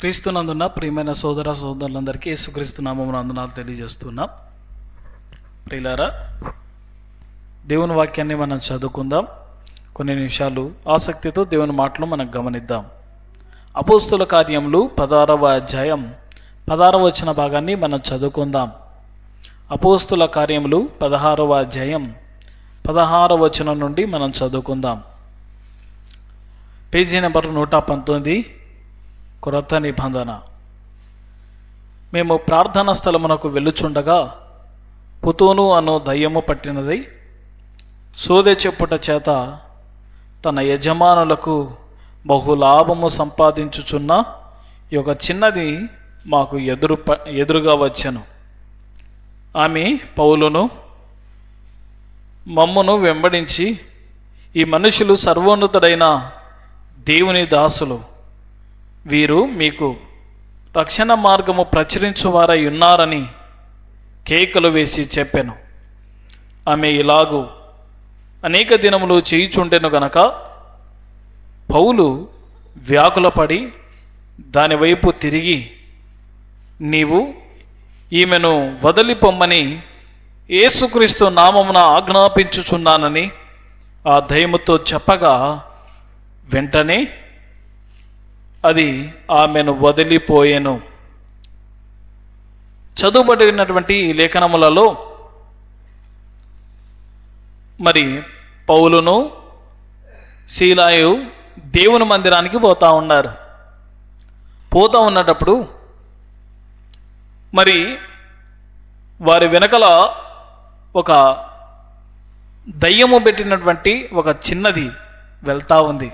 క్రీస్తునందున ప్రియమైన సోదర సోదరులందరికీ యేసుక్రీస్తు నామమున వందనాలు తెలియజేస్తున్నాం. ప్రియులారా, దేవుని వాక్యాన్ని మనం చదువుకుందాం. కొన్ని నిమిషాలు ఆసక్తితో దేవుని మాటలు మనం గమనిద్దాం. అపోస్తుల కార్యములు 16వ అధ్యాయం 16వ వచన భాగాన్ని మనం చదువుకుందాం. అపోస్తుల కార్యములు 16వ అధ్యాయం 16వ వచనం నుండి మనం చదువుకుందాం. పేజీ నెంబర్ 119, కొరత నిబంధన. మేము ప్రార్థనా స్థలమునకు వెళ్ళుచుండగా పుతూను అను దయ్యము పట్టినది సోదె చెప్పుట చేత తన యజమానులకు బహులాభము సంపాదించుచున్న ఈ ఒక చిన్నది మాకు ఎదురుగా వచ్చెను. ఆమె పౌలును మమ్మును వెంబడించి, ఈ మనుషులు సర్వోన్నతుడైన దేవుని దాసులు, వీరు మీకు రక్షణ మార్గము ప్రచురించువారై ఉన్నారని కేకలు వేసి చెప్పెను. ఆమె ఇలాగూ అనేక దినములు చేయుచుండెను గనక పౌలు వ్యాకులపడి దానివైపు తిరిగి, నీవు ఈమెను వదిలిపొమ్మని యేసుక్రీస్తు నామమున ఆజ్ఞాపించుచున్నానని ఆ దయ్యముతో చెప్పగా వెంటనే అది ఆమెను వదిలిపోయెను. చదువుబడినటువంటి ఈ లేఖనములలో మరి పౌలును శీలాయు దేవుని మందిరానికి పోతా ఉన్నారు. పోతా ఉన్నప్పుడు మరి వారి వెనకల ఒక దయ్యము పెట్టినటువంటి ఒక చిన్నది వెళ్తా ఉంది.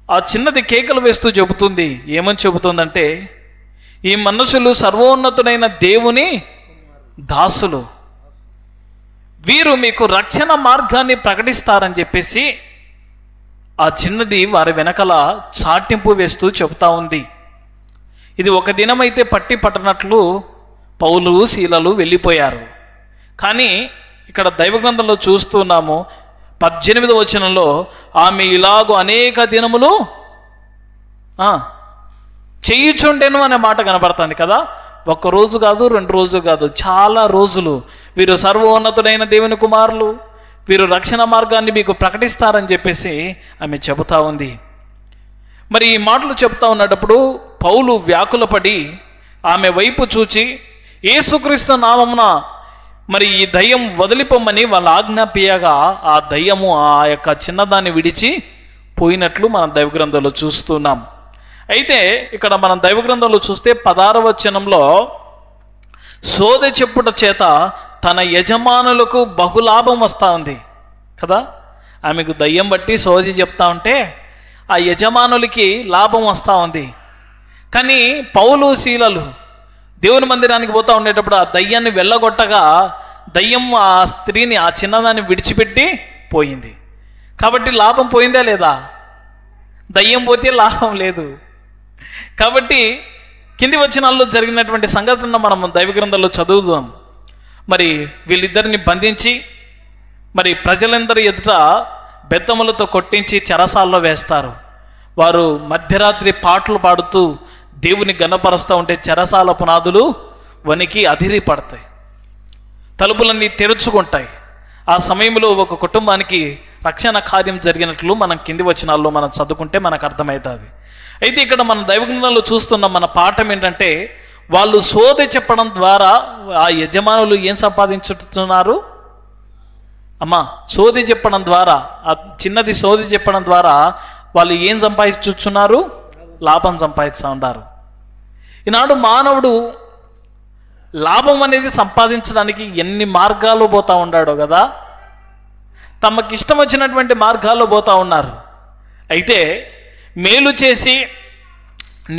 ఆ చిన్నది కేకలు వేస్తూ చెబుతుంది. ఏమని చెబుతుందంటే, ఈ మనుషులు సర్వోన్నతుడైన దేవుని దాసులు, వీరు మీకు రక్షణ మార్గాన్ని ప్రకటిస్తారని చెప్పేసి ఆ చిన్నది వారి వెనకల చాటింపు వేస్తూ చెబుతా ఉంది. ఇది ఒక దినమైతే పట్టి పట్టనట్లు పౌలు శీలలు వెళ్ళిపోయారు. కానీ ఇక్కడ దైవ గ్రంథంలో చూస్తున్నాము, 18వ వచనంలో ఆమె ఇలాగూ అనేక దినములు చేయుచుండెను అనే మాట కనబడుతుంది కదా. ఒక్క రోజు కాదు, 2 రోజులు కాదు, చాలా రోజులు వీరు సర్వోన్నతుడైన దేవుని కుమారులు, వీరు రక్షణ మార్గాన్ని మీకు ప్రకటిస్తారని చెప్పేసి ఆమె చెబుతా ఉంది. మరి ఈ మాటలు చెబుతా ఉన్నప్పుడు పౌలు వ్యాకులపడి ఆమె వైపు చూచి, యేసుక్రీస్తు నామమున మరి ఈ దయ్యం వదిలిపోమ్మని వాళ్ళ ఆజ్ఞాపియగా ఆ దయ్యము ఆ యొక్క చిన్నదాన్ని విడిచి పోయినట్లు మనం దైవ గ్రంథంలో చూస్తున్నాం. అయితే ఇక్కడ మనం దైవ గ్రంథంలో చూస్తే 16వ వచనంలో సోదె చెప్పుట చేత తన యజమానులకు బహులాభం వస్తూ ఉంది కదా. ఆమెకు దయ్యం బట్టి సోది చెప్తా ఉంటే ఆ యజమానులకి లాభం వస్తూ ఉంది. కానీ పౌలు శీలలు దేవుని మందిరానికి పోతా ఉండేటప్పుడు ఆ దయ్యాన్ని వెళ్ళగొట్టగా దయ్యం ఆ స్త్రీని, ఆ చిన్నదాన్ని విడిచిపెట్టి పోయింది. కాబట్టి లాభం పోయిందా లేదా? దయ్యం పోతే లాభం లేదు. కాబట్టి కింది వచనాల్లో జరిగినటువంటి సంఘటన మనం దైవ గ్రంథంలో చదువుదాం. మరి వీళ్ళిద్దరిని బంధించి మరి ప్రజలందరి ఎదుట బెత్తములతో కొట్టించి చెరసాల్లో వేస్తారు. వారు మధ్యరాత్రి పాటలు పాడుతూ దేవుని గణపరుస్తూ ఉంటే చెరసాల పునాదులు వణికి అదిరి పడతాయి, తలుపులన్నీ తెరుచుకుంటాయి. ఆ సమయంలో ఒక కుటుంబానికి రక్షణ కార్యం జరిగినట్లు మనం కింది వచనాల్లో మనం చదువుకుంటే మనకు అర్థమవుతుంది. అయితే ఇక్కడ మన దైవగ్రంథంలో చూస్తున్న మన పాఠం ఏంటంటే, వాళ్ళు సోదె చెప్పడం ద్వారా ఆ యజమానులు ఏం సంపాదించుతున్నారు? అమ్మా, సోది చెప్పడం ద్వారా, ఆ చిన్నది సోది చెప్పడం ద్వారా వాళ్ళు ఏం సంపాదించుతున్నారు? లాభం సంపాదిస్తూ ఉన్నారు. ఈనాడు మానవుడు లాభం అనేది సంపాదించడానికి ఎన్ని మార్గాల్లో పోతా ఉన్నాడో కదా. తమకి ఇష్టం వచ్చినటువంటి మార్గాల్లో పోతా ఉన్నారు. అయితే మేలు చేసి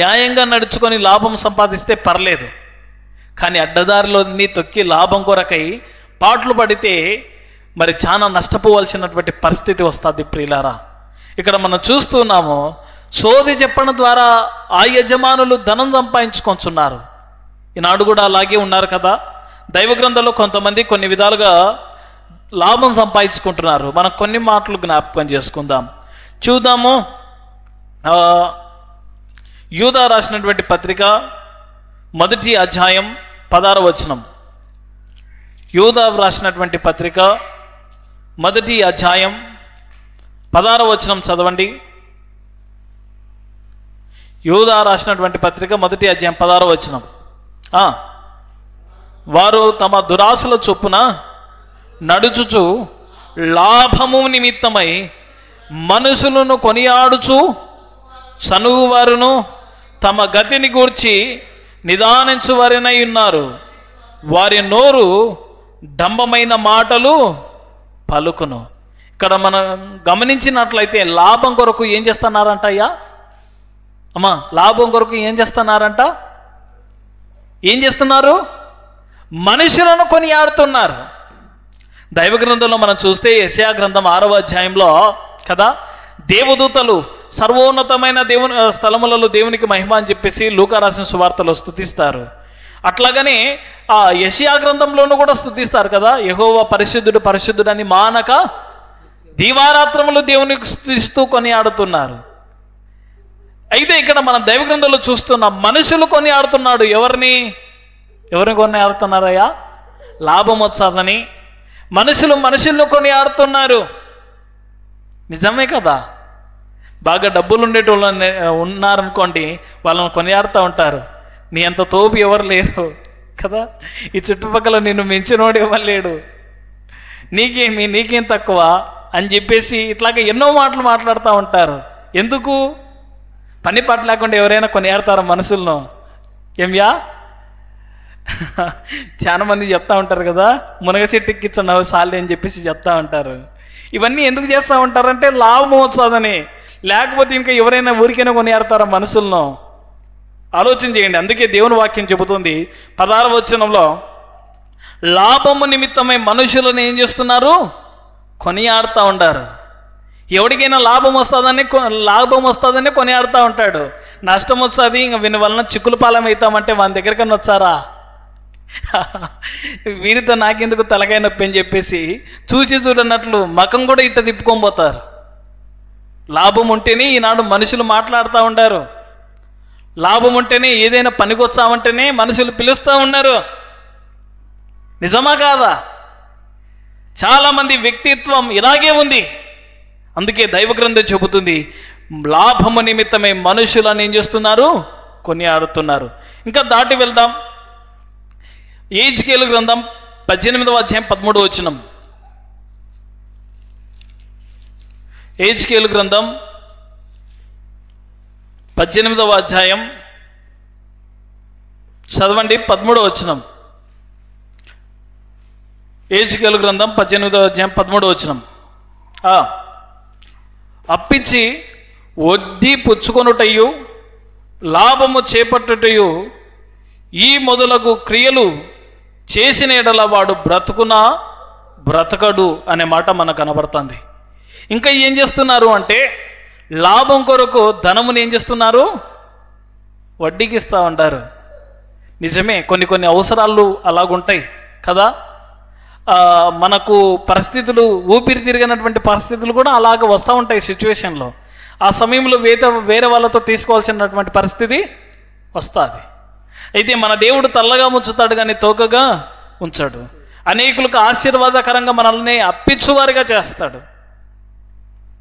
న్యాయంగా నడుచుకొని లాభం సంపాదిస్తే పర్లేదు, కానీ అడ్డదారిలో తొక్కి లాభం కొరకై పాటలు పడితే మరి చాలా నష్టపోవాల్సినటువంటి పరిస్థితి వస్తుంది. ప్రియులారా, ఇక్కడ మనం చూస్తున్నాము, సోది చెప్పడం ద్వారా ఆ యజమానులు ధనం సంపాదించుకొంచున్నారు. ఈనాడు కూడా అలాగే ఉన్నారు కదా. దైవ గ్రంథంలో కొంతమంది కొన్ని విధాలుగా లాభం సంపాదించుకుంటున్నారు. మనం కొన్ని మాటలు జ్ఞాపకం చేసుకుందాం, చూద్దాము. యూదా రాసినటువంటి పత్రిక మొదటి అధ్యాయం 16వ వచనం. యూదా రాసినటువంటి పత్రిక మొదటి అధ్యాయం 16వ వచనం చదవండి. యూదా రాసినటువంటి పత్రిక మొదటి అధ్యాయం 16వ వచనం. వారు తమ దురాశల చొప్పున నడుచుచు లాభము నిమిత్తమై మనుషులను కొనియాడుచు సనుగువారును తమ గతిని గూర్చి నిదానించువారినై ఉన్నారు. వారి నోరు డంబమైన మాటలు పలుకును. ఇక్కడ మనం గమనించినట్లయితే లాభం కొరకు ఏం చేస్తున్నారంట అయ్యా? అమ్మా, లాభం కొరకు ఏం చేస్తున్నారంట? ఏం చేస్తున్నారు? మనుషులను కొనియాడుతున్నారు. దైవ గ్రంథంలో మనం చూస్తే యెషయా గ్రంథం 6వ అధ్యాయంలో కదా, దేవదూతలు సర్వోన్నతమైన దేవుని స్థలములలో దేవునికి మహిమ అని చెప్పేసి లూకా రాసిన సువార్తలో స్తుతిస్తారు. అట్లాగనే ఆ యెషయా గ్రంథంలోనూ కూడా స్తుతిస్తారు కదా, యెహోవా పరిశుద్ధుడు పరిశుద్ధుడు అని మానక దీవారాత్రములు దేవునికి స్తుతిస్తూ కొనియాడుతున్నారు. అయితే ఇక్కడ మనం దైవ గ్రంథంలో చూస్తున్నాం, మనుషులు కొనియాడుతున్నాడు. ఎవరిని కొనియాడుతున్నారయ్యా? లాభం వచ్చాదని మనుషులను కొనియాడుతున్నారు. నిజమే కదా. బాగా డబ్బులు ఉండేటోళ్ళు ఉన్నారనుకోండి, వాళ్ళని కొనియాడుతూ ఉంటారు. నీ అంత తోపు ఎవరు లేరు కదా, ఈ చుట్టుపక్కల నిన్ను మించినోడు ఎవరు లేడు, నీకేం తక్కువ అని చెప్పేసి ఇట్లాగే ఎన్నో మాటలు మాట్లాడుతూ ఉంటారు. ఎందుకు? పని పాట లేకుండా ఎవరైనా కొనియాడతారా మనుషులను? ఏమ్యా, చాలా మంది చెప్తా ఉంటారు కదా, మునగ చెట్టు ఎక్కించున్నావు సాలి అని చెప్పేసి చెప్తా ఉంటారు. ఇవన్నీ ఎందుకు చేస్తూ ఉంటారంటే లాభం వచ్చాదని. లేకపోతే ఇంకా ఎవరైనా ఊరికైనా కొనియాడతారా మనుషులను? ఆలోచన చేయండి. అందుకే దేవుని వాక్యం చెబుతుంది 16వ వచనంలో, లాభము నిమిత్తమై మనుషులను ఏం చేస్తున్నారు? కొనియాడుతూ ఉంటారు. ఎవరికైనా లాభం వస్తుందని కొనియాడుతూ ఉంటాడు. నష్టం వస్తుంది, ఇంక వీని వలన చిక్కుల పాలెం అవుతామంటే వాని దగ్గరికన్నా వచ్చారా? వీనితో నాకెందుకు తలకాయ నొప్పి అని చెప్పేసి చూసి చూడన్నట్లు మకం కూడా ఇట్ట తిప్పుకొని పోతారు. లాభం ఉంటేనే ఈనాడు మనుషులు మాట్లాడుతూ ఉంటారు. లాభం ఉంటేనే ఏదైనా పనికొచ్చామంటేనే మనుషులు పిలుస్తూ ఉన్నారు. నిజమా కాదా? చాలామంది వ్యక్తిత్వం ఇలాగే ఉంది. అందుకే దైవ గ్రంథం చెబుతుంది, లాభము నిమిత్తమే మనుషులను ఏం చేస్తున్నారు? కొనియాడుతున్నారు. ఇంకా దాటి వెళ్దాం. యెహెజ్కేలు గ్రంథం 18వ అధ్యాయం 13వ వచనం. యెహెజ్కేలు గ్రంథం 18వ అధ్యాయం చదవండి 13వ వచనం. యెహెజ్కేలు గ్రంథం 18వ అధ్యాయం 13వ వచనం. అప్పించి వడ్డీ పుచ్చుకొనుటయు లాభము చేపట్టుటయు ఈ మొదలగు క్రియలు చేసిన ఎడల వాడు బ్రతకడు అనే మాట మనకు కనబడుతుంది. ఇంకా ఏం చేస్తున్నారు అంటే, లాభం కొరకు ధనముని ఏం చేస్తున్నారు? వడ్డీకి ఇస్తూ ఉంటారు. నిజమే, కొన్ని అవసరాలు అలాగుంటాయి కదా. మనకు పరిస్థితులు, ఊపిరి తిరిగినటువంటి పరిస్థితులు కూడా అలాగ వస్తూ ఉంటాయి సిచ్యువేషన్లో. ఆ సమయంలో వేరే వాళ్ళతో తీసుకోవాల్సినటువంటి పరిస్థితి వస్తుంది. అయితే మన దేవుడు తల్లగా ఉంచుతాడు కానీ తోకగా ఉంచాడు. అనేకులకు ఆశీర్వాదకరంగా మనల్ని అప్పించువారిగా చేస్తాడు,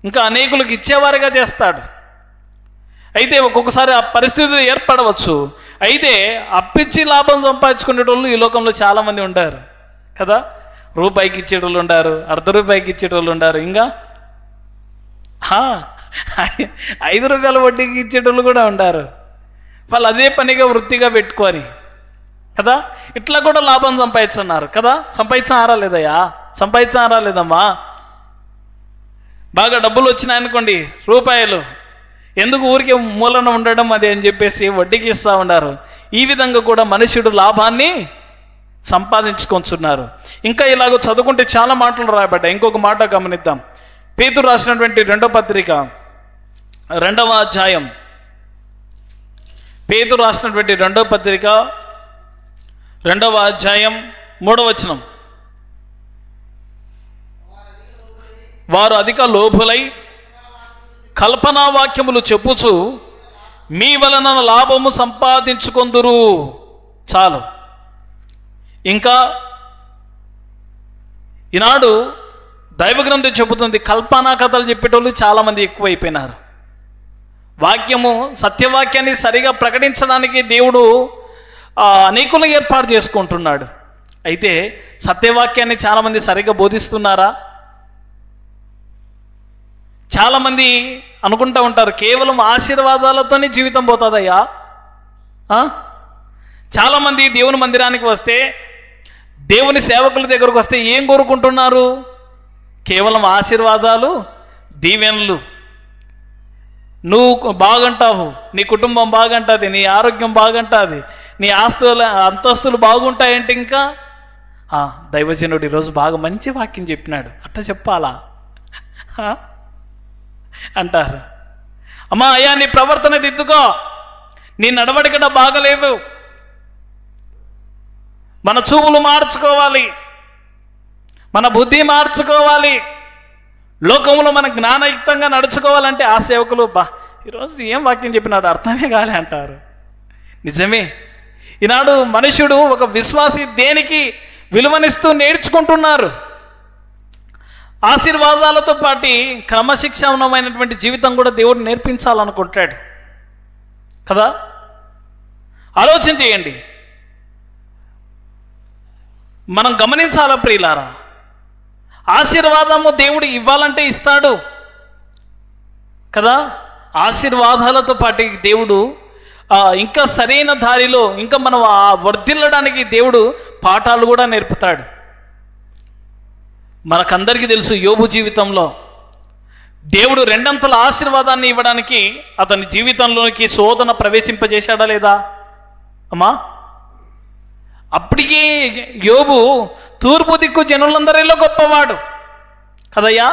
ఇంకా అనేకులకు ఇచ్చేవారిగా చేస్తాడు. అయితే ఒక్కొక్కసారి ఆ పరిస్థితులు ఏర్పడవచ్చు. అయితే అప్పించి లాభం సంపాదించుకునేటోళ్ళు ఈ లోకంలో చాలామంది ఉంటారు కదా. రూపాయికి ఇచ్చేటోళ్ళు ఉంటారు, ₹1 ఇచ్చేటోళ్ళు ఉంటారు, ఇంకా 5 రూపాయల వడ్డీకి ఇచ్చేటోళ్ళు కూడా ఉంటారు. వాళ్ళు అదే పనిగా వృత్తిగా పెట్టుకొని కదా ఇట్లా కూడా లాభం సంపాదిస్తున్నారు కదా. సంపాదించారా లేదయ్యా? సంపాదించారా లేదమ్మా? బాగా డబ్బులు వచ్చినాయనుకోండి, రూపాయలు ఎందుకు ఊరికే మూలన ఉండడం అది అని చెప్పేసి వడ్డీకి ఇస్తూ ఉన్నారు. ఈ విధంగా కూడా మనుషుడు లాభాన్ని సంపాదించుకొంటున్నారు. ఇంకా ఇలాగ చదువుకుంటే చాలా మాటలు రాయబడ్డాయి. ఇంకొక మాట గమనిద్దాం. పేతురు రాసినటువంటి 2వ పత్రిక 2వ అధ్యాయం, పేతురు రాసినటువంటి 2వ పత్రిక 2వ అధ్యాయం 3వ వచనం. వారు అధిక లోభులై కల్పనా వాక్యములు చెప్పుచు మీ వలన లాభము సంపాదించుకొందురు. చాలు. ఇంకా ఈనాడు దైవగ్రంథం చెబుతుంది, కల్పనా కథలు చెప్పేటోళ్ళు చాలామంది ఎక్కువైపోయినారు. వాక్యము, సత్యవాక్యాన్ని సరిగా ప్రకటించడానికి దేవుడు అనేకులను ఏర్పాటు చేసుకుంటున్నాడు. అయితే సత్యవాక్యాన్ని చాలామంది సరిగా బోధిస్తున్నారా? చాలామంది అనుకుంటూ ఉంటారు కేవలం ఆశీర్వాదాలతోనే జీవితం పోతుందయ్యా. చాలామంది దేవుని మందిరానికి వస్తే, దేవుని సేవకుల దగ్గరకు వస్తే ఏం కోరుకుంటున్నారు? కేవలం ఆశీర్వాదాలు, దీవెనలు. నువ్వు బాగుంటావు, నీ కుటుంబం బాగుంటుంది, నీ ఆరోగ్యం బాగుంటుంది, నీ అంతస్తులు బాగుంటాయంటే ఇంకా దైవజనుడు ఈరోజు బాగా మంచి వాక్యం చెప్పినాడు అట్లా చెప్పాలా అంటారు. అమ్మా అయ్యా నీ ప్రవర్తన దిద్దుకో, నీ నడవడికట బాగలేదు, మన చూపులు మార్చుకోవాలి, మన బుద్ధి మార్చుకోవాలి, లోకంలో మన జ్ఞానయుక్తంగా నడుచుకోవాలంటే ఆ సేవకులు ఈరోజు ఏం వాక్యం చెప్పినాడు అర్థమే కాలే అంటారు. నిజమే. ఈనాడు మనుషుడు, ఒక విశ్వాసి దేనికి విలువనిస్తూ నేర్చుకుంటున్నారు. ఆశీర్వాదాలతో పాటు క్రమశిక్షణమైనటువంటి జీవితం కూడా దేవుడు నేర్పించాలనుకుంటాడు కదా. ఆలోచన చేయండి. మనం గమనించాలా ప్రియులారా, ఆశీర్వాదము దేవుడు ఇవ్వాలంటే ఇస్తాడు కదా. ఆశీర్వాదాలతో పాటు దేవుడు ఇంకా సరైన దారిలో ఇంకా మనం వర్ధిల్లడానికి దేవుడు పాఠాలు కూడా నేర్పుతాడు. మనకందరికీ తెలుసు యోబు జీవితంలో దేవుడు రెండంతల ఆశీర్వాదాన్ని ఇవ్వడానికి అతని జీవితంలోకి శోధన ప్రవేశింపజేశాడా లేదా అమ్మా? అప్పటికీ యోబు తూర్పు దిక్కు జనులందరిలో గొప్పవాడు కదయ్యా.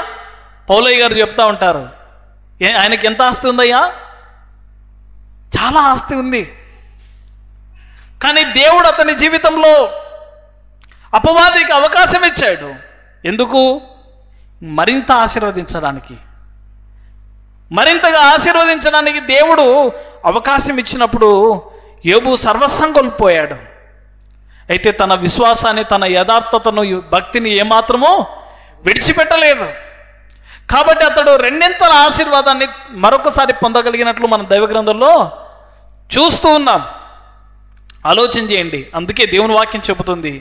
పౌలయ్య గారు చెప్తా ఉంటారు, ఆయనకి ఎంత ఆస్తి ఉందయ్యా? చాలా ఆస్తి ఉంది. కానీ దేవుడు అతని జీవితంలో అపవాదికి అవకాశం ఇచ్చాడు. ఎందుకు? మరింత ఆశీర్వదించడానికి, మరింతగా ఆశీర్వదించడానికి దేవుడు అవకాశం ఇచ్చినప్పుడు యోబు సర్వస్వం కోల్పోయాడు. అయితే తన విశ్వాసాన్ని, తన యథార్థతను, భక్తిని ఏమాత్రమో విడిచిపెట్టలేదు. కాబట్టి అతడు రెండింతల ఆశీర్వాదాన్ని మరొకసారి పొందగలిగినట్లు మన దైవగ్రంథంలో చూస్తూ ఉన్నాం. ఆలోచన చేయండి. అందుకే దేవుని వాక్యం చెబుతుంది,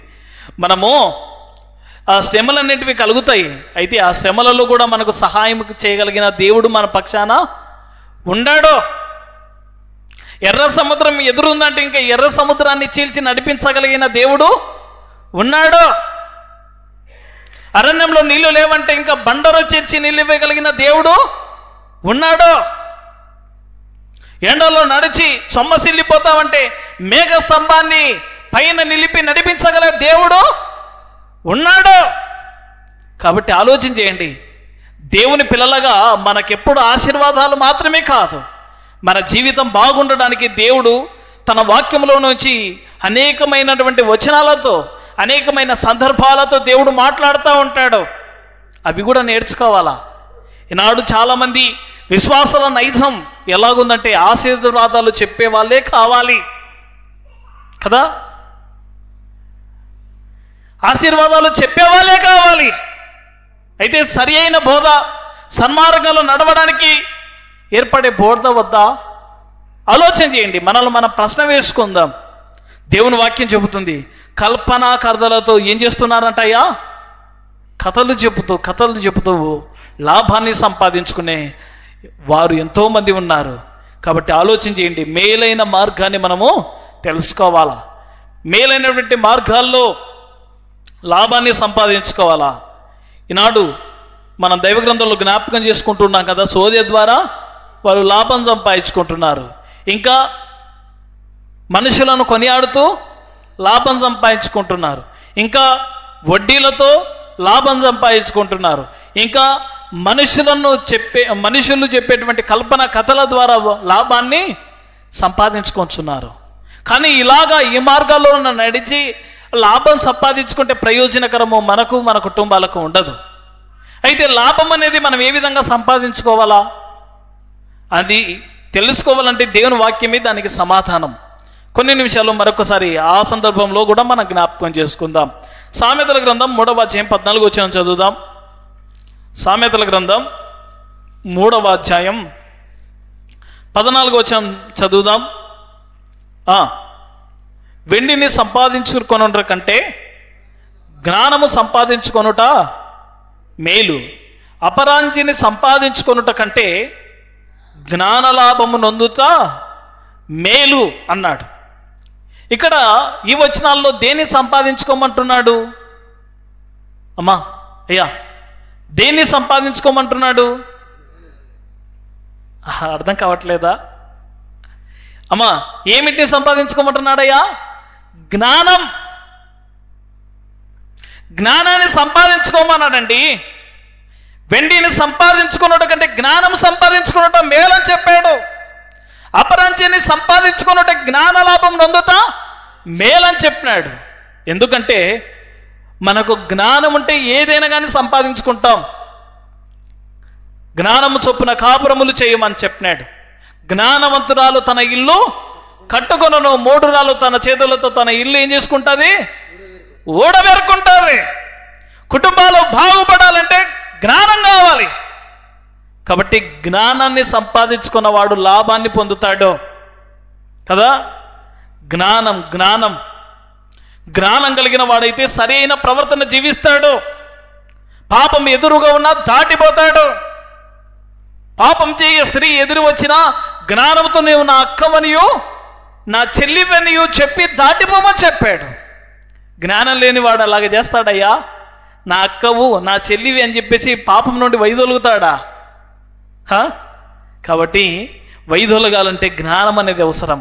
మనము ఆ శ్రమలన్నింటివి కలుగుతాయి, అయితే ఆ శ్రమలలో కూడా మనకు సహాయం చేయగలిగిన దేవుడు మన పక్షాన ఉండాడు. ఎర్ర సముద్రం ఎదురుందంటే ఇంకా ఎర్ర సముద్రాన్ని చీల్చి నడిపించగలిగిన దేవుడు ఉన్నాడు. అరణ్యంలో నీళ్లు లేవంటే ఇంకా బండరు చేర్చి నీళ్ళు ఇవ్వగలిగిన దేవుడు ఉన్నాడు. ఎండలో నడిచి సొమ్మసిల్లిపోతామంటే మేఘ స్తంభాన్ని పైన నిలిపి నడిపించగల దేవుడు ఉన్నాడు. కాబట్టి ఆలోచన చేయండి. దేవుని పిల్లలుగా మనకెప్పుడు ఆశీర్వాదాలు మాత్రమే కాదు, మన జీవితం బాగుండడానికి దేవుడు తన వాక్యంలో నుంచి అనేకమైనటువంటి వచనాలతో, అనేకమైన సందర్భాలతో దేవుడు మాట్లాడుతూ ఉంటాడు. అవి కూడా నేర్చుకోవాలా. ఈనాడు చాలామంది విశ్వాసాల నైజం ఎలాగుందంటే ఆశీర్వాదాలు చెప్పే వాళ్ళే కావాలి కదా. ఆశీర్వాదాలు చెప్పేవాళ్ళే కావాలి. అయితే సరి అయిన బోధ, సన్మార్గంలో నడవడానికి ఏర్పడే బోధ వద్దా? ఆలోచన చేయండి. మనల్ని మనం ప్రశ్న వేసుకుందాం. దేవుని వాక్యం చెబుతుంది, కల్పనా కథలతో ఏం చేస్తున్నారంటయ్యా? కథలు చెబుతూ లాభాన్ని సంపాదించుకునే వారు ఎంతోమంది ఉన్నారు. కాబట్టి ఆలోచన చేయండి. మేలైన మార్గాన్ని మనము తెలుసుకోవాలా, మేలైనటువంటి మార్గాల్లో లాభాన్ని సంపాదించుకోవాలా. ఈనాడు మనం దైవగ్రంథంలో జ్ఞాపకం చేసుకుంటున్నాం కదా, సోదె ద్వారా వారు లాభం సంపాదించుకుంటున్నారు. ఇంకా మనుషులను కొనియాడుతూ లాభం సంపాదించుకుంటున్నారు. ఇంకా వడ్డీలతో లాభం సంపాదించుకుంటున్నారు. ఇంకా మనుషులు చెప్పేటువంటి కల్పన కథల ద్వారా లాభాన్ని సంపాదించుకుంటున్నారు. కానీ ఇలాగా ఈ మార్గాల్లో నడిచి లాభం సంపాదించుకుంటే ప్రయోజనకరము మనకు, మన కుటుంబాలకు ఉండదు. అయితే లాభం అనేది మనం ఏ విధంగా సంపాదించుకోవాలా? అది తెలుసుకోవాలంటే దేవుని వాక్యమే దానికి సమాధానం. కొన్ని నిమిషాలు మరొకసారి ఆ సందర్భంలో కూడా మనం జ్ఞాపకం చేసుకుందాం. సామెతల గ్రంథం 3వ అధ్యాయం 14 వచనం చదువుదాం. సామెతల గ్రంథం 3వ అధ్యాయం 14 వచనం చదువుదాం. వెండిని సంపాదించుకొనుట కంటే జ్ఞానము సంపాదించుకొనుట మేలు, అపరాంజిని సంపాదించుకొనుట కంటే జ్ఞానలాభము నొందుట మేలు అన్నాడు. ఇక్కడ ఈ వచనాల్లో దేన్ని సంపాదించుకోమంటున్నాడు? అమ్మా అయ్యా, దేన్ని సంపాదించుకోమంటున్నాడు? అర్థం కావట్లేదా? అమ్మా, ఏమిటిని సంపాదించుకోమంటున్నాడయ్యా? జ్ఞానం. జ్ఞానాన్ని సంపాదించుకోమన్నాడండి. వెండిని సంపాదించుకున్నట్టు కంటే జ్ఞానం సంపాదించుకున్నట్టు మేలని చెప్పాడు. అపరాంజిని సంపాదించుకున్నట్ట జ్ఞానలాభం నొందుట మేలని చెప్పినాడు. ఎందుకంటే మనకు జ్ఞానం ఉంటే ఏదైనా కానీ సంపాదించుకుంటాం. జ్ఞానము చొప్పున కాపురములు చేయమని చెప్పినాడు. జ్ఞానవంతురాలు తన ఇల్లు కట్టుకొనను, మూఢురాలు తన చేతులతో తన ఇల్లు ఏం చేసుకుంటుంది? ఊడబెరుకుంటుంది. కుటుంబాలు బాగుపడాలంటే జ్ఞానం కావాలి. కాబట్టి జ్ఞానాన్ని సంపాదించుకున్నవాడు లాభాన్ని పొందుతాడు కదా. జ్ఞానం జ్ఞానం జ్ఞానం కలిగిన వాడైతే సరైన ప్రవర్తన జీవిస్తాడు. పాపం ఎదురుగా ఉన్నా దాటిపోతాడు. పాపం చేయ స్త్రీ ఎదురు వచ్చినా జ్ఞానంతో నీవు నా అక్కవనియో నా చెల్లివనియో చెప్పి దాటిపోమని చెప్పాడు. జ్ఞానం లేనివాడు అలాగే చేస్తాడయ్యా. నా అక్కవు నా చెల్లివి అని చెప్పేసి పాపం నుండి వైదొలుగుతాడా? కాబట్టి వైదొలగాలంటే జ్ఞానం అనేది అవసరం.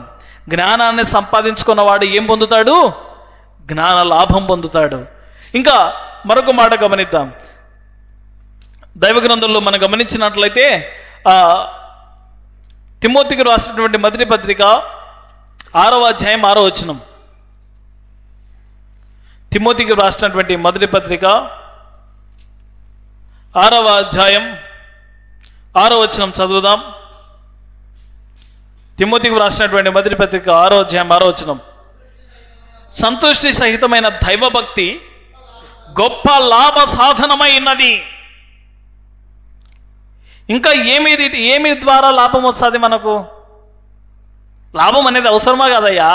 జ్ఞానాన్ని సంపాదించుకున్నవాడు ఏం పొందుతాడు? జ్ఞాన లాభం పొందుతాడు. ఇంకా మరొక మాట గమనిద్దాం. దైవ గ్రంథంలో మనం గమనించినట్లయితే తిమోతికి రాసినటువంటి మొదటి పత్రిక 6వ అధ్యాయం 6వ వచనం. తిమోతికి రాసినటువంటి మొదటి పత్రిక 6వ అధ్యాయం 6వ వచనం చదువుదాం. తిమోతికి రాసినటువంటి మొదటి పత్రిక 6వ అధ్యాయం 6వ వచనం. సంతుష్టి సహితమైన దైవభక్తి గొప్ప లాభ సాధనమైనది. ఇంకా ఏమి ద్వారా లాభం వస్తుంది మనకు? లాభం అనేది అవసరమా కాదయ్యా?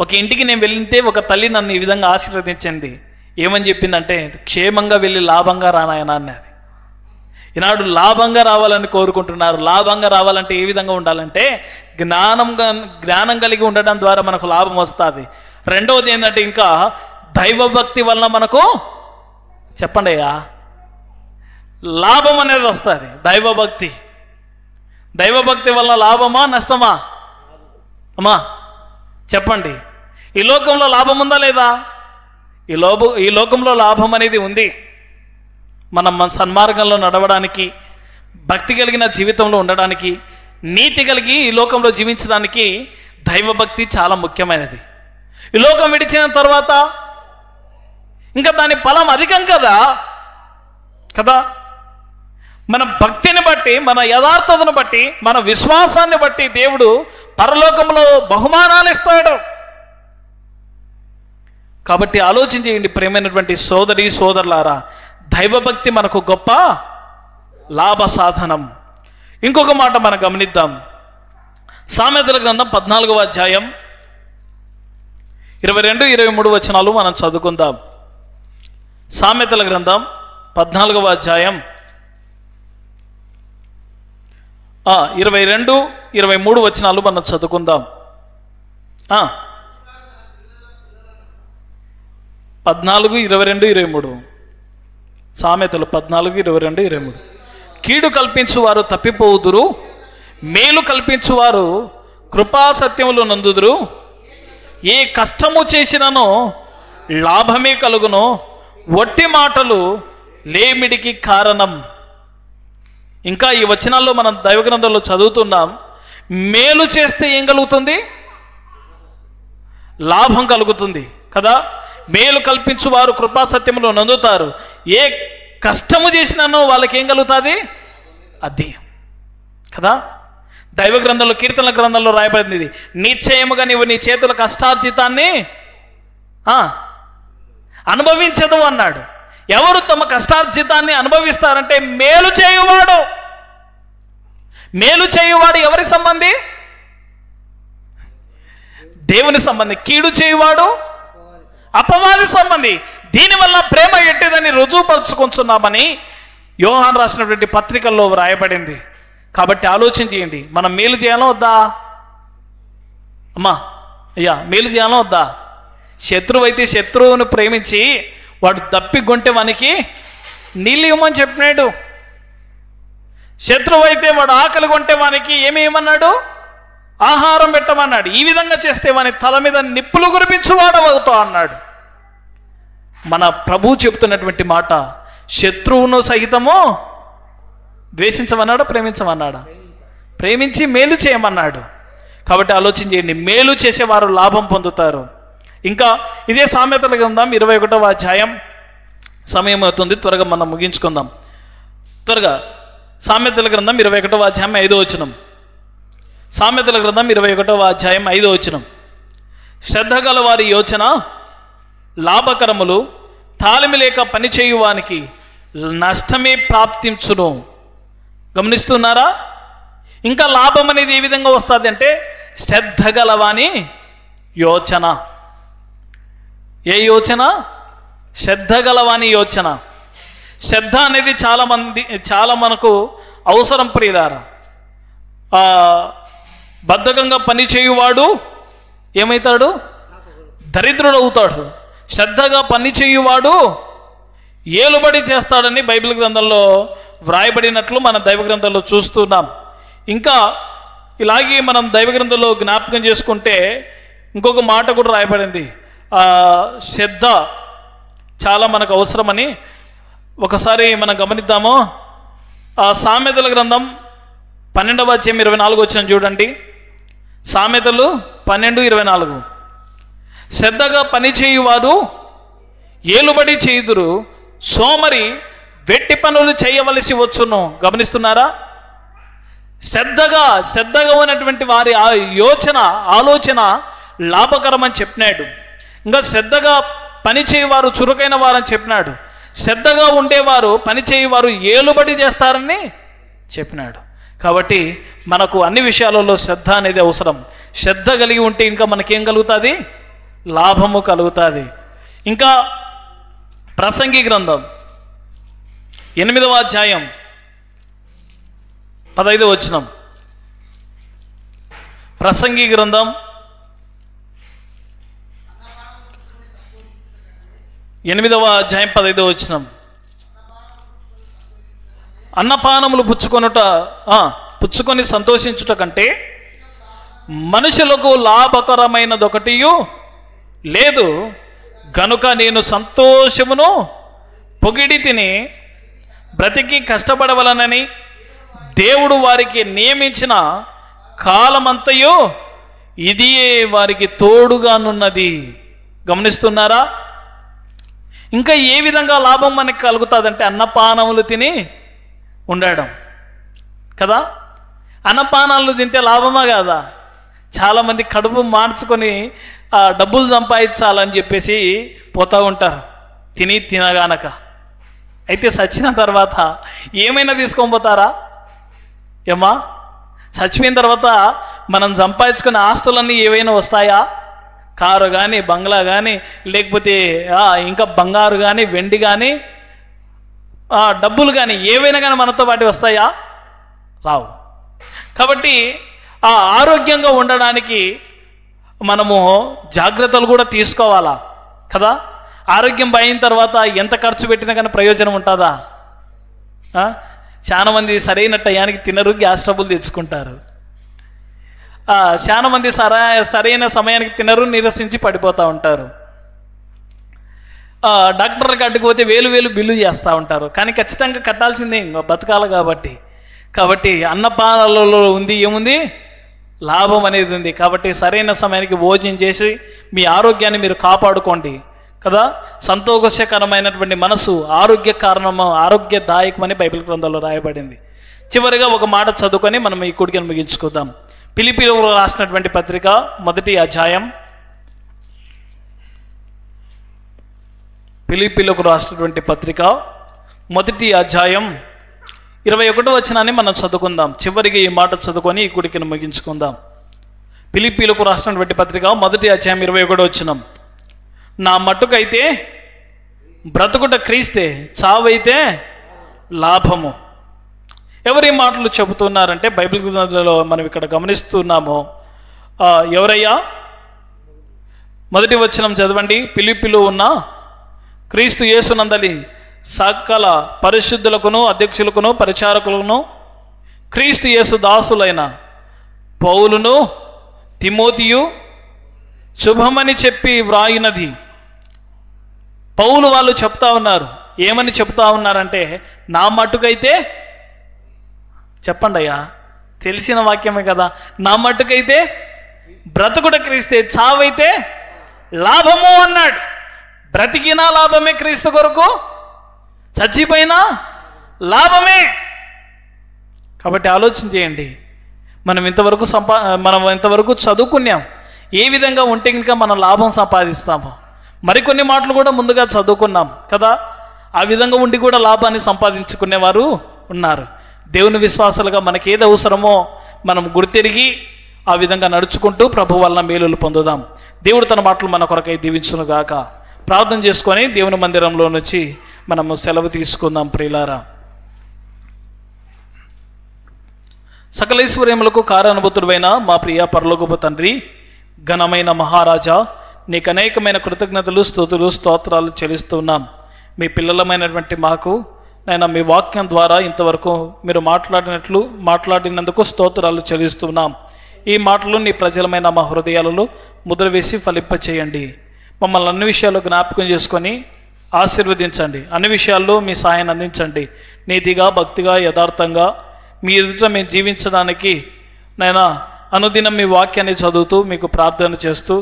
ఒక ఇంటికి నేను వెళ్తే ఒక తల్లి నన్ను ఈ విధంగా ఆశీర్వదించింది. ఏమని చెప్పిందంటే, క్షేమంగా వెళ్ళి లాభంగా రానాయన అన్నది. ఈనాడు లాభంగా రావాలని కోరుకుంటున్నారు. లాభంగా రావాలంటే ఏ విధంగా ఉండాలంటే జ్ఞానం కలిగి ఉండడం ద్వారా మనకు లాభం వస్తుంది. రెండవది ఏంటంటే ఇంకా దైవభక్తి వల్ల మనకు చెప్పండి అయ్యా లాభం అనేది వస్తుంది. దైవభక్తి వల్ల లాభమా నష్టమా? అమ్మా చెప్పండి. ఈ లోకంలో లాభం ఉందా లేదా? ఈ లోకంలో లాభం అనేది ఉంది. మనం మన సన్మార్గంలో నడవడానికి, భక్తి కలిగిన జీవితంలో ఉండడానికి, నీతి కలిగి ఈ లోకంలో జీవించడానికి దైవభక్తి చాలా ముఖ్యమైనది. ఈ లోకం విడిచిన తర్వాత ఇంకా దాని ఫలం అధికం కదా. మన భక్తిని బట్టి, మన యథార్థతను బట్టి, మన విశ్వాసాన్ని బట్టి దేవుడు పరలోకంలో బహుమానాలు ఇస్తాడు. కాబట్టి ఆలోచించేయండి ప్రియమైనటువంటి సోదరి సోదరులారా, దైవభక్తి మనకు గొప్ప లాభ సాధనం. ఇంకొక మాట మనం గమనిద్దాం. సామెతల గ్రంథం 14వ అధ్యాయం 22-23 వచనాలు మనం చదువుకుందాం. సామెతల గ్రంథం 14వ అధ్యాయం 22-23 వచనాలు మనం చదువుకుందాం. 14:22-23 సామెతలు 14:22-23. కీడు కల్పించువారు తప్పిపోవుదురు, మేలు కల్పించువారు కృపాసత్యములు నందుదురు. ఏ కష్టము చేసినను లాభమే కలుగును, వట్టి మాటలు లేమిడికి కారణం. ఇంకా ఈ వచనాల్లో మనం దైవగ్రంథంలో చదువుతున్నాం. మేలు చేస్తే ఏం కలుగుతుంది? లాభం కలుగుతుంది కదా. మేలు కల్పించువారు కృపాసత్యములు నందుతారు. ఏ కష్టము చేసినానో వాళ్ళకి ఏం కలుగుతుంది? అది కదా. దైవ గ్రంథంలో, కీర్తనల గ్రంథంలో రాయబడింది ఇది. నిశ్చయముగా నీవు నీ చేతుల కష్టార్జితాన్ని అనుభవించదు అన్నాడు. ఎవరు తమ కష్టార్జితాన్ని అనుభవిస్తారంటే మేలు చేయువాడు. మేలు చేయువాడు ఎవరి సంబంధి? దేవుని సంబంధి. కీడు చేయువాడు అపవాది సంబంధి. దీనివల్ల ప్రేమ ఎట్టిదని రుజువుపరుచుకుంటున్నామని యోహాను రాసినటువంటి పత్రికల్లో వ్రాయబడింది. కాబట్టి ఆలోచన చేయండి, మనం మేలు చేయాలో వద్దా? అమ్మా అయ్యా, మేలు చేయాలో వద్దా? శత్రువు అయితే శత్రువును ప్రేమించి వాడు దప్పిగొంటే వానికి నీళ్ళు ఇవ్వమని చెప్పినాడు. శత్రువు అయితే వాడు ఆకలి కొంటే వానికి ఏమి ఇవ్వమన్నాడు? ఆహారం పెట్టమన్నాడు. ఈ విధంగా చేస్తే వాని తల మీద నిప్పులు కురిపించువాడవుతావు అన్నాడు. మన ప్రభువు చెబుతున్నటువంటి మాట, శత్రువును సహితము ద్వేషించమన్నాడా, ప్రేమించమన్నాడా? ప్రేమించి మేలు చేయమన్నాడు. కాబట్టి ఆలోచన చేయండి, మేలు చేసేవారు లాభం పొందుతారు. ఇంకా ఇదే సామెతల గ్రంథం 21వ అధ్యాయం, సమయం అవుతుంది, త్వరగా మనం ముగించుకుందాం. త్వరగా సామెతల గ్రంథం 21వ అధ్యాయం 5వ వచనం. సామెతల గ్రంథం 21వ అధ్యాయం 5వ వచనం. శ్రద్ధ గల వారి యోచన లాభకరములు, తాళమి లేక పనిచేయువానికి నష్టమే ప్రాప్తించును. గమనిస్తున్నారా? ఇంకా లాభం అనేది ఏ విధంగా వస్తుంది అంటే శ్రద్ధ గలవాని యోచన. ఏ యోచన? శ్రద్ధ గలవాని యోచన. శ్రద్ధ అనేది చాలా మనకు అవసరం ప్రియులారా. బద్ధకంగా పని చేయువాడు ఏమవుతాడు? దరిద్రుడు అవుతాడు. శ్రద్ధగా పని చేయువాడు ఏలుబడి చేస్తాడని బైబిల్ గ్రంథంలో వ్రాయబడినట్లు మన దైవ గ్రంథంలో చూస్తున్నాం. ఇంకా ఇలాగే మనం దైవ గ్రంథంలో జ్ఞాపకం చేసుకుంటే ఇంకొక మాట కూడా రాయబడింది, శ్రద్ధ చాలా మనకు అవసరమని. ఒకసారి మనం గమనిద్దాము. సామెతల గ్రంథం 12వ అధ్యాయం 24 వచ్చిన చూడండి. సామెతలు 12:24. శ్రద్ధగా పని చేయువారు ఏలుబడి చేయుదురు, సోమరి వెట్టి పనులు చేయవలసి వచ్చును. గమనిస్తున్నారా? శ్రద్ధగా ఉన్నటువంటి వారి ఆలోచన లాభకరం అని చెప్పినాడు. ఇంకా శ్రద్ధగా పని చేయవారు చురుకైన వారని చెప్పినాడు. శ్రద్ధగా ఉండేవారు, పని చేయవారు ఏలుబడి చేస్తారని చెప్పినాడు. కాబట్టి మనకు అన్ని విషయాలలో శ్రద్ధ అనేది అవసరం. శ్రద్ధ కలిగి ఉంటే ఇంకా మనకేం కలుగుతుంది? లాభము కలుగుతుంది. ఇంకా ప్రసంగి గ్రంథం 8వ అధ్యాయం 15వ వచనం. ప్రసంగి గ్రంథం 8వ అధ్యాయం 15వ వచనం. అన్నపానములు పుచ్చుకొని సంతోషించుట కంటే మనుషులకు లాభకరమైనదొకటియు లేదు గనుక నేను సంతోషమును పొగిడి తిని బ్రతికి కష్టపడవలనని దేవుడు వారికి నియమించిన కాలమంతయు ఇదియే వారికి తోడుగానున్నది. గమనిస్తున్నారా? ఇంకా ఏ విధంగా లాభం మనకి కలుగుతుందంటే అన్నపానములు తిని ఉండడం కదా. అన్నపానాలు తింటే లాభమా కాదా? చాలామంది కడుపు మార్చుకొని డబ్బులు సంపాదించాలని చెప్పేసి పోతూ ఉంటారు తినగానక. అయితే చచ్చిన తర్వాత ఏమైనా తీసుకొని పోతారా? ఏమా, చచ్చిపోయిన తర్వాత మనం సంపాదించుకునే ఆస్తులన్నీ ఏవైనా వస్తాయా? కారు కానీ, బంగ్లా కానీ, లేకపోతే ఇంకా బంగారు కానీ, వెండి కానీ, డబ్బులు కానీ ఏవైనా కానీ మనతో పాటు వస్తాయా? రావు. కాబట్టి ఆరోగ్యంగా ఉండడానికి మనము జాగ్రత్తలు కూడా తీసుకోవాలా కదా. ఆరోగ్యం పోయిన తర్వాత ఎంత ఖర్చు పెట్టినా కానీ ప్రయోజనం ఉంటుందా? చాలా మంది సరైన టయానికి తినరు, గ్యాస్ ట్రబుల్ తెచ్చుకుంటారు. చాలా మంది సరైన సమయానికి తినరు, నీరసించి పడిపోతూ ఉంటారు. డాక్టర్ కాడికి పోతే వేలు బిల్లు చేస్తూ ఉంటారు. కానీ ఖచ్చితంగా కట్టాల్సిందే, ఇంకా బతకాలి కాబట్టి అన్నపానాలలో ఏముంది? లాభం అనేది ఉంది. కాబట్టి సరైన సమయానికి భోజనం చేసి మీ ఆరోగ్యాన్ని మీరు కాపాడుకోండి కదా. సంతోషకరమైనటువంటి మనసు ఆరోగ్యదాయకమని బైబిల్ గ్రంథంలో రాయబడింది. చివరిగా ఒక మాట చదువుకొని మనం ఈ కూడికను ముగించుకుందాం. ఫిలిప్పీయులకు రాసినటువంటి పత్రిక మొదటి అధ్యాయం, ఫిలిప్పీయులకు రాసినటువంటి పత్రిక మొదటి అధ్యాయం 21వ వచనాన్ని మనం చదువుకుందాం. చివరికి ఈ మాట చదువుకొని ఈ కూడికను ముగించుకుందాం. ఫిలిప్పీయులకు రాసినటువంటి పత్రిక మొదటి అధ్యాయం 21వ వచనం, నా మట్టుకైతే బ్రతుకుట క్రీస్తే, చావైతే లాభము. ఎవరి మాటలు చెబుతున్నారంటే బైబిల్ గ్రంథంలో మనం ఇక్కడ గమనిస్తున్నాము. ఎవరయ్యా? మొదటి వచనం చదవండి. ఫిలిప్పీలో ఉన్న క్రీస్తు యేసునందలి సకల పరిశుద్ధులకును అధ్యక్షులకును పరిచారకులను క్రీస్తు యేసు దాసులైన పౌలును తిమోతియు శుభమని చెప్పి వ్రాయినది. పౌలు వాళ్ళు చెప్తా ఉన్నారు. ఏమని చెప్తా ఉన్నారంటే, నా మట్టుకైతే, చెప్పండి అయ్యా, తెలిసిన వాక్యమే కదా, నా మట్టుకైతే బ్రతుకుట క్రీస్తే, చావైతే లాభము అన్నాడు. బ్రతికినా లాభమే క్రీస్తు కొరకు, చచ్చిపోయినా లాభమే. కాబట్టి ఆలోచన చేయండి. మనం ఇంతవరకు చదువుకున్నాం. ఏ విధంగా ఉంటే ఇంకా మనం లాభం సంపాదిస్తాము. మరికొన్ని మాటలు కూడా ముందుగా చదువుకున్నాం కదా. ఆ విధంగా ఉండి కూడా లాభాన్ని సంపాదించుకునేవారు ఉన్నారు. దేవుని విశ్వాసాలుగా మనకి ఏది అవసరమో మనం గుర్తెరిగి ఆ విధంగా నడుచుకుంటూ ప్రభు వలన మేలులు పొందుదాం. దేవుడు తన మాటలు మన కొరకై దీవించును గాక. ప్రార్థన చేసుకొని దేవుని మందిరంలో నుంచి మనము సెలవు తీసుకుందాం. ప్రియులారా, సకలైశ్వర్యములకు కారణభూతుడైన మా ప్రియ పరలోకపు తండ్రి, ఘనమైన మహారాజా, నీకు అనేకమైన కృతజ్ఞతలు, స్తుతులు, స్తోత్రాలు చెల్లిస్తున్నాం. మీ పిల్లలమైనటువంటి మాకు నేను మీ వాక్యం ద్వారా ఇంతవరకు మీరు మాట్లాడినందుకు స్తోత్రాలు చెల్లిస్తున్నాం. ఈ మాటలు నీ ప్రజలమైన మా హృదయాలలో ముద్ర వేసి ఫలింపచేయండి. మమ్మల్ని అన్ని విషయాల్లో జ్ఞాపకం చేసుకొని ఆశీర్వదించండి. అన్ని విషయాల్లో మీ సహాయాన్ని అందించండి. నీతిగా, భక్తిగా, యథార్థంగా మీ ఎదుట మేము జీవించడానికి నైనా అనుదినం మీ వాక్యాన్ని చదువుతూ మీకు ప్రార్థన చేస్తూ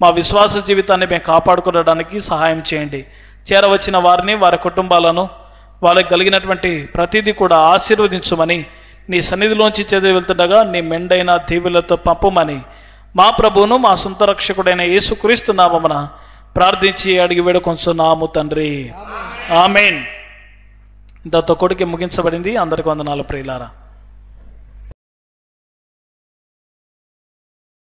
మా విశ్వాస జీవితాన్ని మేము కాపాడుకోవడానికి సహాయం చేయండి. చేరవచ్చిన వారిని, వారి కుటుంబాలను, వాళ్ళకి కలిగినటువంటి ప్రతిదీ కూడా ఆశీర్వదించమని, నీ సన్నిధిలోంచి చదివి వెళ్తుండగా నీ మెండైన దీవులతో పంపమని మా ప్రభువును మా సొంత రక్షకుడైన యేసుక్రీస్తు నామమున ప్రార్థించి అడిగి వేడుకొంచున్నాము తండ్రి. ఆమేన్. ఇంతతో కొడుకు ముగించబడింది. అందరికి వందనాలు ప్రియులారా.